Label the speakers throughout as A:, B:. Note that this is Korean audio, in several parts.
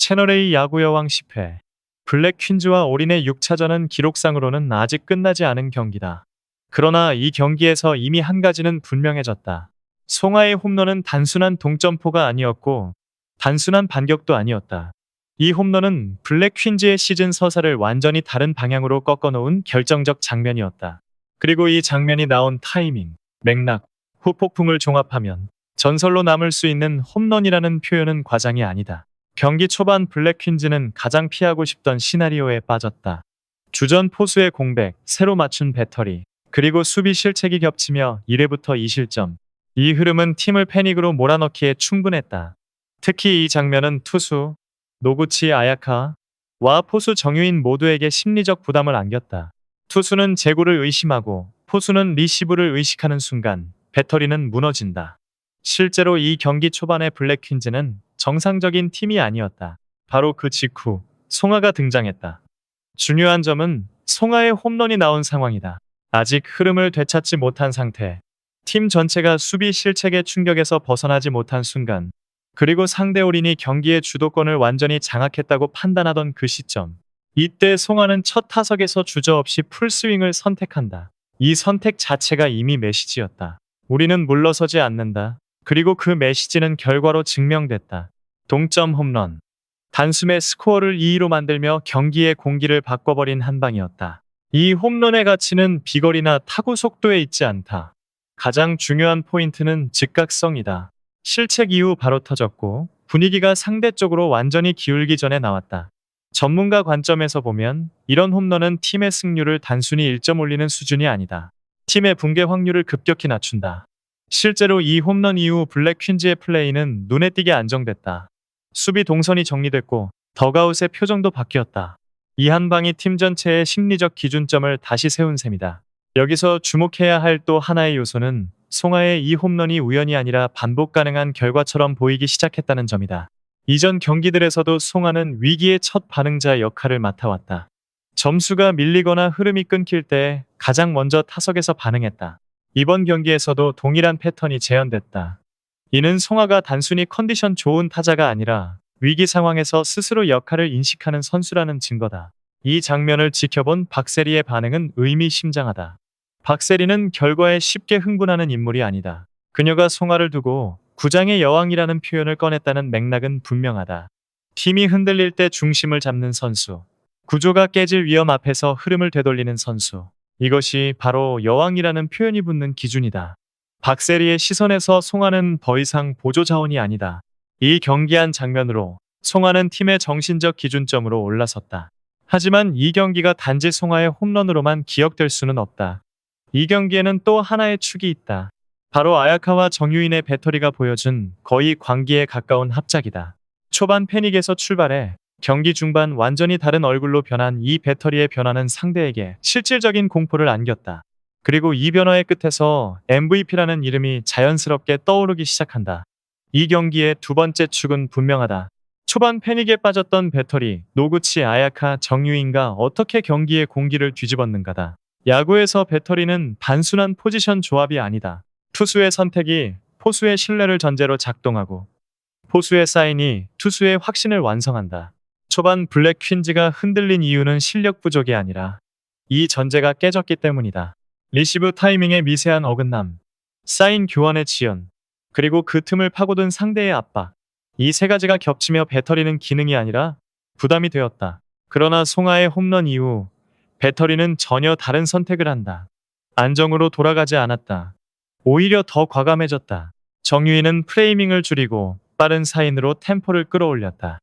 A: 채널A 야구여왕 10회. 블랙 퀸즈와 올인의 6차전은 기록상으로는 아직 끝나지 않은 경기다. 그러나 이 경기에서 이미 한 가지는 분명해졌다. 송하의 홈런은 단순한 동점포가 아니었고 단순한 반격도 아니었다. 이 홈런은 블랙 퀸즈의 시즌 서사를 완전히 다른 방향으로 꺾어놓은 결정적 장면이었다. 그리고 이 장면이 나온 타이밍, 맥락, 후폭풍을 종합하면 전설로 남을 수 있는 홈런이라는 표현은 과장이 아니다. 경기 초반 블랙 퀸즈는 가장 피하고 싶던 시나리오에 빠졌다. 주전 포수의 공백, 새로 맞춘 배터리, 그리고 수비 실책이 겹치며 1회부터 2실점. 이 흐름은 팀을 패닉으로 몰아넣기에 충분했다. 특히 이 장면은 투수 노구치 아야카와 포수 정유인 모두에게 심리적 부담을 안겼다. 투수는 제구를 의심하고 포수는 리시브를 의식하는 순간 배터리는 무너진다. 실제로 이 경기 초반의 블랙 퀸즈는 정상적인 팀이 아니었다. 바로 그 직후 송하가 등장했다. 중요한 점은 송하의 홈런이 나온 상황이다. 아직 흐름을 되찾지 못한 상태. 팀 전체가 수비 실책의 충격에서 벗어나지 못한 순간, 그리고 상대 올인이 경기의 주도권을 완전히 장악했다고 판단하던 그 시점. 이때 송하는 첫 타석에서 주저없이 풀스윙을 선택한다. 이 선택 자체가 이미 메시지였다. 우리는 물러서지 않는다. 그리고 그 메시지는 결과로 증명됐다. 동점 홈런. 단숨에 스코어를 2-2로 만들며 경기의 공기를 바꿔버린 한 방이었다. 이 홈런의 가치는 비거리나 타구 속도에 있지 않다. 가장 중요한 포인트는 즉각성이다. 실책 이후 바로 터졌고 분위기가 상대쪽으로 완전히 기울기 전에 나왔다. 전문가 관점에서 보면 이런 홈런은 팀의 승률을 단순히 1점 올리는 수준이 아니다. 팀의 붕괴 확률을 급격히 낮춘다. 실제로 이 홈런 이후 블랙 퀸즈의 플레이는 눈에 띄게 안정됐다. 수비 동선이 정리됐고 덕아웃의 표정도 바뀌었다. 이 한 방이 팀 전체의 심리적 기준점을 다시 세운 셈이다. 여기서 주목해야 할 또 하나의 요소는 송하의 이 홈런이 우연이 아니라 반복 가능한 결과처럼 보이기 시작했다는 점이다. 이전 경기들에서도 송하는 위기의 첫 반응자 역할을 맡아왔다. 점수가 밀리거나 흐름이 끊길 때 가장 먼저 타석에서 반응했다. 이번 경기에서도 동일한 패턴이 재현됐다. 이는 송하가 단순히 컨디션 좋은 타자가 아니라 위기 상황에서 스스로 역할을 인식하는 선수라는 증거다. 이 장면을 지켜본 박세리의 반응은 의미심장하다. 박세리는 결과에 쉽게 흥분하는 인물이 아니다. 그녀가 송하를 두고 구장의 여왕이라는 표현을 꺼냈다는 맥락은 분명하다. 팀이 흔들릴 때 중심을 잡는 선수, 구조가 깨질 위험 앞에서 흐름을 되돌리는 선수. 이것이 바로 여왕이라는 표현이 붙는 기준이다. 박세리의 시선에서 송하는 더 이상 보조 자원이 아니다. 이 경기한 장면으로 송하는 팀의 정신적 기준점으로 올라섰다. 하지만 이 경기가 단지 송하의 홈런으로만 기억될 수는 없다. 이 경기에는 또 하나의 축이 있다. 바로 아야카와 정유인의 배터리가 보여준 거의 광기에 가까운 합작이다. 초반 패닉에서 출발해 경기 중반 완전히 다른 얼굴로 변한 이 배터리의 변화는 상대에게 실질적인 공포를 안겼다. 그리고 이 변화의 끝에서 MVP라는 이름이 자연스럽게 떠오르기 시작한다. 이 경기의 두 번째 축은 분명하다. 초반 패닉에 빠졌던 배터리, 노구치 아야카 정유인가 어떻게 경기의 공기를 뒤집었는가다. 야구에서 배터리는 단순한 포지션 조합이 아니다. 투수의 선택이 포수의 신뢰를 전제로 작동하고 포수의 사인이 투수의 확신을 완성한다. 초반 블랙 퀸즈가 흔들린 이유는 실력 부족이 아니라 이 전제가 깨졌기 때문이다. 리시브 타이밍의 미세한 어긋남, 사인 교환의 지연, 그리고 그 틈을 파고든 상대의 압박. 이 세 가지가 겹치며 배터리는 기능이 아니라 부담이 되었다. 그러나 송하의 홈런 이후 배터리는 전혀 다른 선택을 한다. 안정으로 돌아가지 않았다. 오히려 더 과감해졌다. 정유인은 프레이밍을 줄이고 빠른 사인으로 템포를 끌어올렸다.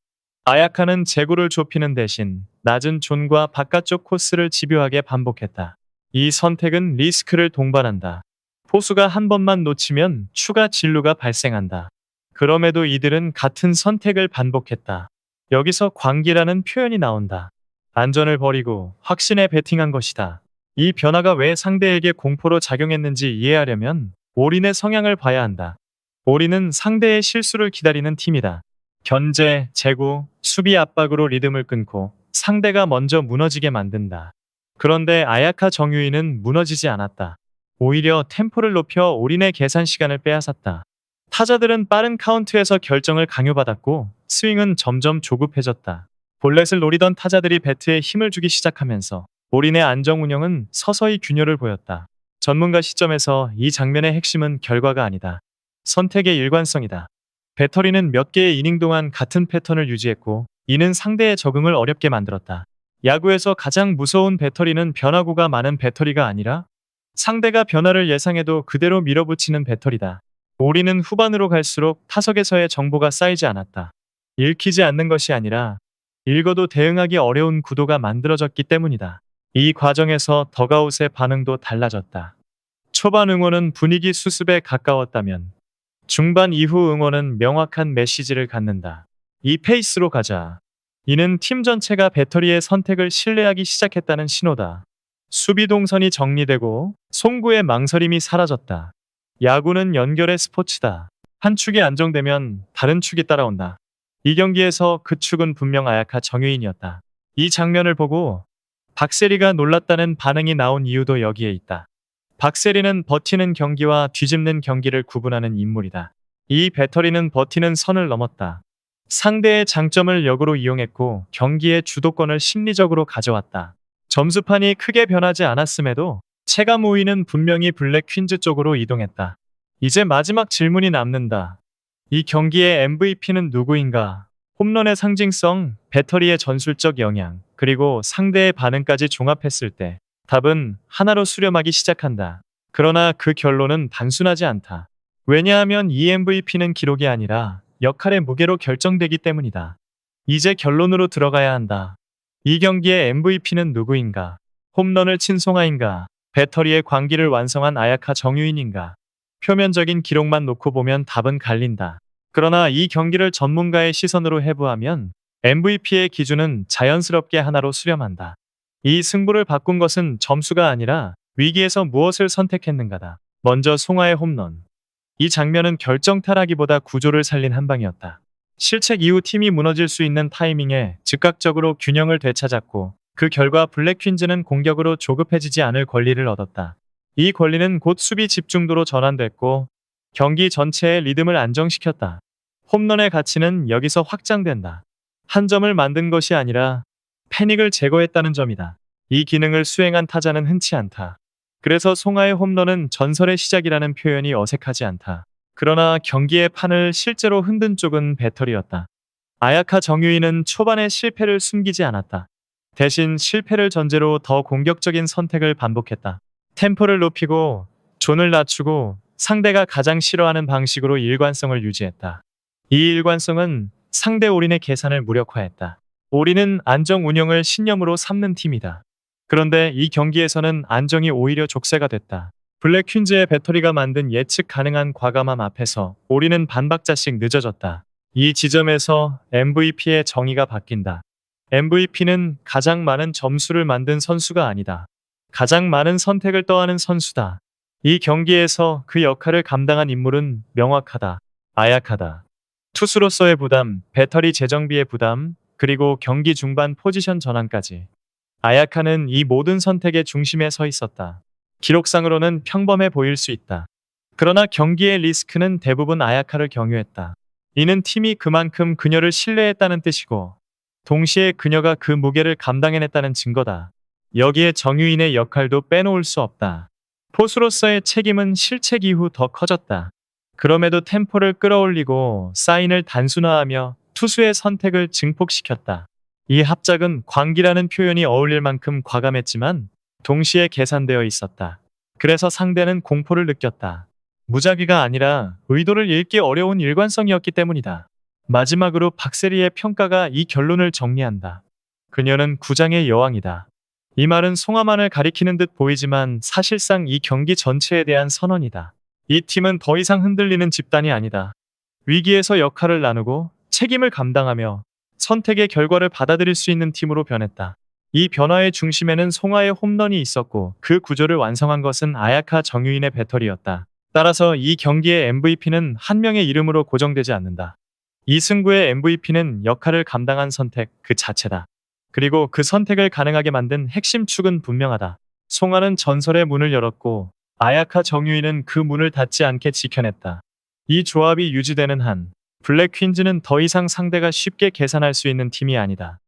A: 아야카는 제구를 좁히는 대신 낮은 존과 바깥쪽 코스를 집요하게 반복했다. 이 선택은 리스크를 동반한다. 포수가 한 번만 놓치면 추가 진루가 발생한다. 그럼에도 이들은 같은 선택을 반복했다. 여기서 광기라는 표현이 나온다. 안전을 버리고 확신에 베팅한 것이다. 이 변화가 왜 상대에게 공포로 작용했는지 이해하려면 올인의 성향을 봐야 한다. 올인은 상대의 실수를 기다리는 팀이다. 견제, 제구, 수비 압박으로 리듬을 끊고 상대가 먼저 무너지게 만든다. 그런데 아야카 정유인은 무너지지 않았다. 오히려 템포를 높여 올인의 계산 시간을 빼앗았다. 타자들은 빠른 카운트에서 결정을 강요받았고 스윙은 점점 조급해졌다. 볼넷을 노리던 타자들이 배트에 힘을 주기 시작하면서 올인의 안정 운영은 서서히 균열을 보였다. 전문가 시점에서 이 장면의 핵심은 결과가 아니다. 선택의 일관성이다. 배터리는 몇 개의 이닝 동안 같은 패턴을 유지했고, 이는 상대의 적응을 어렵게 만들었다. 야구에서 가장 무서운 배터리는 변화구가 많은 배터리가 아니라 상대가 변화를 예상해도 그대로 밀어붙이는 배터리다. 올인은 후반으로 갈수록 타석에서의 정보가 쌓이지 않았다. 읽히지 않는 것이 아니라 읽어도 대응하기 어려운 구도가 만들어졌기 때문이다. 이 과정에서 덕아웃의 반응도 달라졌다. 초반 응원은 분위기 수습에 가까웠다면 중반 이후 응원은 명확한 메시지를 갖는다. 이 페이스로 가자. 이는 팀 전체가 배터리의 선택을 신뢰하기 시작했다는 신호다. 수비 동선이 정리되고 송구의 망설임이 사라졌다. 야구는 연결의 스포츠다. 한 축이 안정되면 다른 축이 따라온다. 이 경기에서 그 축은 분명 아야카 정유인이었다. 이 장면을 보고 박세리가 놀랐다는 반응이 나온 이유도 여기에 있다. 박세리는 버티는 경기와 뒤집는 경기를 구분하는 인물이다. 이 배터리는 버티는 선을 넘었다. 상대의 장점을 역으로 이용했고 경기의 주도권을 심리적으로 가져왔다. 점수판이 크게 변하지 않았음에도 체감 우위는 분명히 블랙 퀸즈 쪽으로 이동했다. 이제 마지막 질문이 남는다. 이 경기의 MVP는 누구인가? 홈런의 상징성, 배터리의 전술적 영향, 그리고 상대의 반응까지 종합했을 때 답은 하나로 수렴하기 시작한다. 그러나 그 결론은 단순하지 않다. 왜냐하면 이 MVP는 기록이 아니라 역할의 무게로 결정되기 때문이다. 이제 결론으로 들어가야 한다. 이 경기의 MVP는 누구인가? 홈런을 친 송하인가? 배터리의 광기를 완성한 아야카 정유인인가? 표면적인 기록만 놓고 보면 답은 갈린다. 그러나 이 경기를 전문가의 시선으로 해부하면 MVP의 기준은 자연스럽게 하나로 수렴한다. 이 승부를 바꾼 것은 점수가 아니라 위기에서 무엇을 선택했는가다. 먼저 송하의 홈런. 이 장면은 결정타라기보다 구조를 살린 한 방이었다. 실책 이후 팀이 무너질 수 있는 타이밍에 즉각적으로 균형을 되찾았고 그 결과 블랙 퀸즈는 공격으로 조급해지지 않을 권리를 얻었다. 이 권리는 곧 수비 집중도로 전환됐고 경기 전체의 리듬을 안정시켰다. 홈런의 가치는 여기서 확장된다. 한 점을 만든 것이 아니라 패닉을 제거했다는 점이다. 이 기능을 수행한 타자는 흔치 않다. 그래서 송하의 홈런은 전설의 시작이라는 표현이 어색하지 않다. 그러나 경기의 판을 실제로 흔든 쪽은 배터리였다. 아야카 정유인은 초반의 실패를 숨기지 않았다. 대신 실패를 전제로 더 공격적인 선택을 반복했다. 템포를 높이고 존을 낮추고 상대가 가장 싫어하는 방식으로 일관성을 유지했다. 이 일관성은 상대 올인의 계산을 무력화했다. 올인은 안정 운영을 신념으로 삼는 팀이다. 그런데 이 경기에서는 안정이 오히려 족쇄가 됐다. 블랙 퀸즈의 배터리가 만든 예측 가능한 과감함 앞에서 올인은 반박자씩 늦어졌다. 이 지점에서 MVP의 정의가 바뀐다. MVP는 가장 많은 점수를 만든 선수가 아니다. 가장 많은 선택을 떠하는 선수다. 이 경기에서 그 역할을 감당한 인물은 명확하다. 아야카다. 투수로서의 부담, 배터리 재정비의 부담, 그리고 경기 중반 포지션 전환까지. 아야카는 이 모든 선택의 중심에 서 있었다. 기록상으로는 평범해 보일 수 있다. 그러나 경기의 리스크는 대부분 아야카를 경유했다. 이는 팀이 그만큼 그녀를 신뢰했다는 뜻이고 동시에 그녀가 그 무게를 감당해냈다는 증거다. 여기에 정유인의 역할도 빼놓을 수 없다. 포수로서의 책임은 실책 이후 더 커졌다. 그럼에도 템포를 끌어올리고 사인을 단순화하며 투수의 선택을 증폭시켰다. 이 합작은 광기라는 표현이 어울릴 만큼 과감했지만 동시에 계산되어 있었다. 그래서 상대는 공포를 느꼈다. 무작위가 아니라 의도를 읽기 어려운 일관성이었기 때문이다. 마지막으로 박세리의 평가가 이 결론을 정리한다. 그녀는 구장의 여왕이다. 이 말은 송하만을 가리키는 듯 보이지만 사실상 이 경기 전체에 대한 선언이다. 이 팀은 더 이상 흔들리는 집단이 아니다. 위기에서 역할을 나누고 책임을 감당하며 선택의 결과를 받아들일 수 있는 팀으로 변했다. 이 변화의 중심에는 송하의 홈런이 있었고 그 구조를 완성한 것은 아야카 정유인의 배터리였다. 따라서 이 경기의 MVP는 한 명의 이름으로 고정되지 않는다. 이 승부의 MVP는 역할을 감당한 선택 그 자체다. 그리고 그 선택을 가능하게 만든 핵심 축은 분명하다. 송하는 전설의 문을 열었고 아야카 정유인은 그 문을 닫지 않게 지켜냈다. 이 조합이 유지되는 한 블랙 퀸즈는 더 이상 상대가 쉽게 계산할 수 있는 팀이 아니다.